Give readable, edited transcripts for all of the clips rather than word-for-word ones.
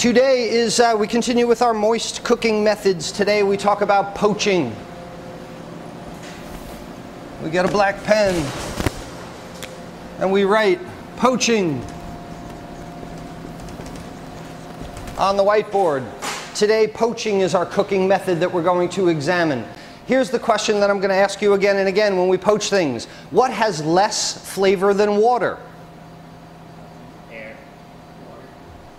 Today is, we continue with our moist cooking methods. Today we talk about poaching. We get a black pen and we write poaching on the whiteboard. Today, poaching is our cooking method that we're going to examine. Here's the question that I'm going to ask you again and again when we poach things. What has less flavor than water? Air.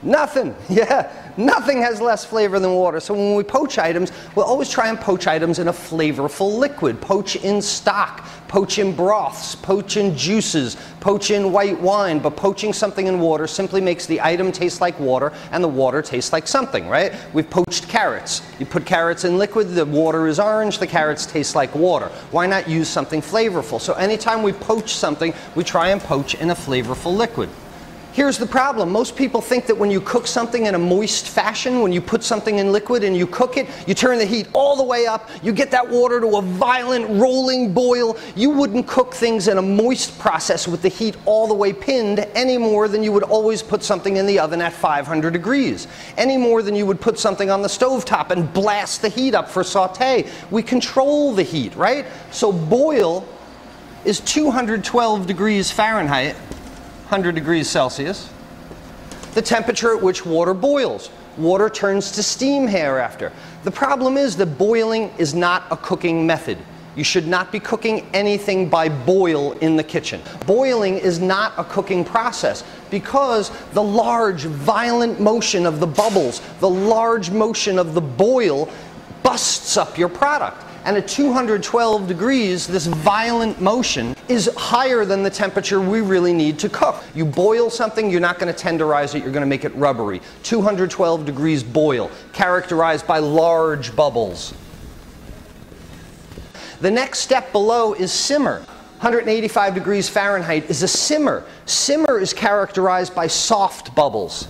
Nothing. Yeah, nothing has less flavor than water. So when we poach items, we'll always try and poach items in a flavorful liquid. Poach in stock, poach in broths, poach in juices, poach in white wine. But poaching something in water simply makes the item taste like water and the water taste like something, right? We've poached carrots. You put carrots in liquid, the water is orange, the carrots taste like water. Why not use something flavorful? So anytime we poach something, we try and poach in a flavorful liquid. Here's the problem. Most people think that when you cook something in a moist fashion, when you put something in liquid and you cook it, you turn the heat all the way up, you get that water to a violent rolling boil. You wouldn't cook things in a moist process with the heat all the way pinned any more than you would always put something in the oven at 500 degrees. Any more than you would put something on the stovetop and blast the heat up for saute. We control the heat, right? So boil is 212 degrees Fahrenheit. 100 degrees Celsius, the temperature at which water boils. Water turns to steam hereafter. The problem is that boiling is not a cooking method. You should not be cooking anything by boil in the kitchen. Boiling is not a cooking process because the large, violent motion of the bubbles, the large motion of the boil busts up your product. And at 212 degrees, this violent motion is higher than the temperature we really need to cook. You boil something, you're not going to tenderize it, you're going to make it rubbery. 212 degrees boil, characterized by large bubbles. The next step below is simmer. 185 degrees Fahrenheit is a simmer. Simmer is characterized by soft bubbles.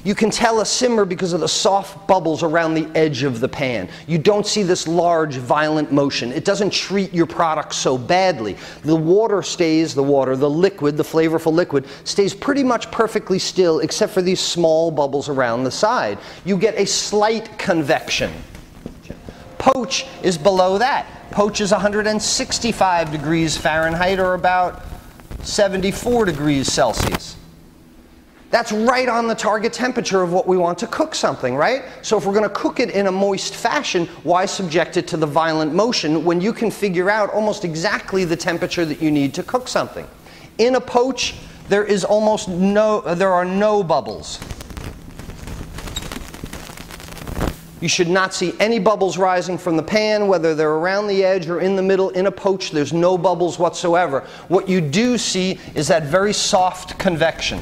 You can tell a simmer because of the soft bubbles around the edge of the pan. You don't see this large, violent motion. It doesn't treat your product so badly. The water stays, the liquid, the flavorful liquid, stays pretty much perfectly still except for these small bubbles around the side. You get a slight convection. Poach is below that. Poach is 165 degrees Fahrenheit or about 74 degrees Celsius. That's right on the target temperature of what we want to cook something, right? So if we're going to cook it in a moist fashion, why subject it to the violent motion when you can figure out almost exactly the temperature that you need to cook something? In a poach, there are no bubbles. You should not see any bubbles rising from the pan, whether they're around the edge or in the middle. In a poach, there's no bubbles whatsoever. What you do see is that very soft convection.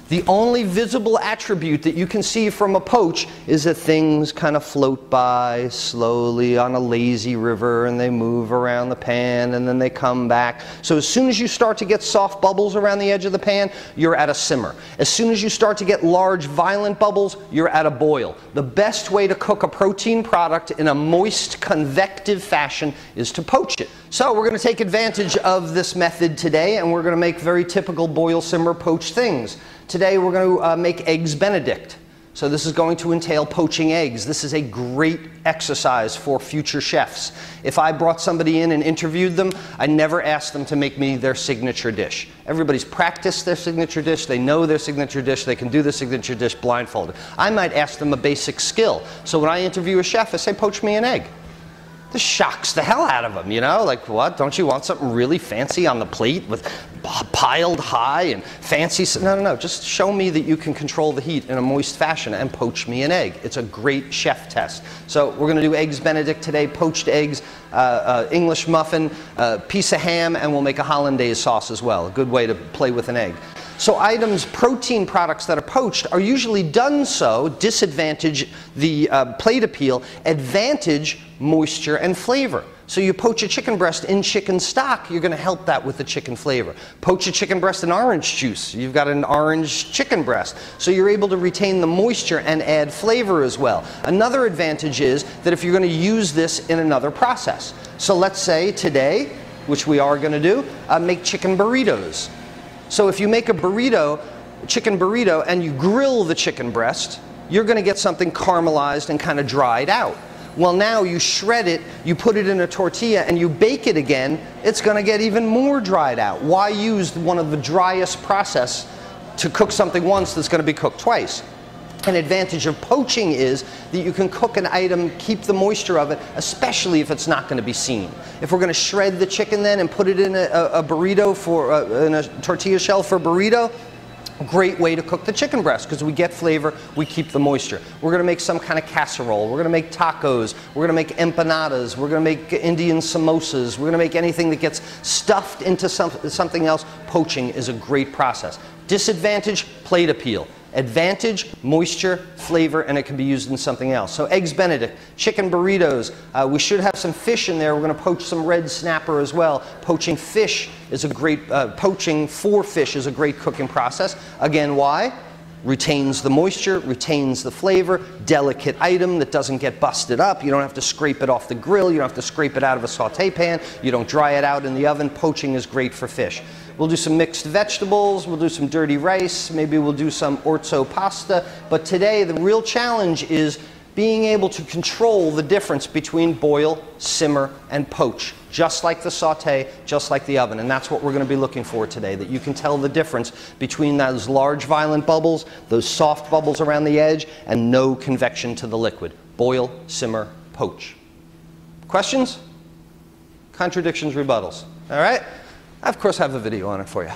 The only visible attribute that you can see from a poach is that things kind of float by slowly on a lazy river and they move around the pan and then they come back. So as soon as you start to get soft bubbles around the edge of the pan, you're at a simmer. As soon as you start to get large, violent bubbles, you're at a boil. The best way to cook a protein product in a moist, convective fashion is to poach it. So we're going to take advantage of this method today and we're going to make very typical boil, simmer, poach things. Today we're going to make eggs Benedict. So this is going to entail poaching eggs. This is a great exercise for future chefs. If I brought somebody in and interviewed them, I never asked them to make me their signature dish. Everybody's practiced their signature dish, they know their signature dish, they can do the signature dish blindfolded. I might ask them a basic skill. So when I interview a chef, I say, poach me an egg. This shocks the hell out of them, you know? Like, what? Don't you want something really fancy on the plate with piled high and fancy? No. Just show me that you can control the heat in a moist fashion and poach me an egg. It's a great chef test. So we're going to do eggs Benedict today, poached eggs, English muffin, piece of ham, and we'll make a hollandaise sauce as well. A good way to play with an egg. So items, protein products that are poached are usually done so, disadvantage the plate appeal, advantage moisture and flavor. So you poach a chicken breast in chicken stock, you're going to help that with the chicken flavor. Poach a chicken breast in orange juice, you've got an orange chicken breast. So you're able to retain the moisture and add flavor as well. Another advantage is that if you're going to use this in another process. So let's say today which we are going to do, make chicken burritos. So if you make a burrito, chicken burrito, and you grill the chicken breast, you're going to get something caramelized and kind of dried out. Well, now you shred it, you put it in a tortilla, and you bake it again, it's going to get even more dried out. Why use one of the driest process to cook something once that's going to be cooked twice? An advantage of poaching is that you can cook an item, keep the moisture of it, especially if it's not going to be seen. If we're going to shred the chicken then and put it in a burrito in a tortilla shell for a burrito, great way to cook the chicken breast because we get flavor, we keep the moisture. We're going to make some kind of casserole, we're going to make tacos, we're going to make empanadas, we're going to make Indian samosas, we're going to make anything that gets stuffed into something else. Poaching is a great process. Disadvantage, plate appeal. Advantage, moisture, flavor, and it can be used in something else. So eggs Benedict, chicken burritos, we should have some fish in there. We're going to poach some red snapper as well. Poaching fish is a great, poaching for fish is a great cooking process. Again, why? Retains the moisture, retains the flavor, delicate item that doesn't get busted up. You don't have to scrape it off the grill, you don't have to scrape it out of a saute pan, you don't dry it out in the oven. Poaching is great for fish. We'll do some mixed vegetables, we'll do some dirty rice, maybe we'll do some orzo pasta, but today the real challenge is being able to control the difference between boil, simmer, and poach, just like the saute, just like the oven, and that's what we're going to be looking for today, that you can tell the difference between those large violent bubbles, those soft bubbles around the edge, and no convection to the liquid. Boil, simmer, poach. Questions? Contradictions, rebuttals. All right? I, of course, have a video on it for you.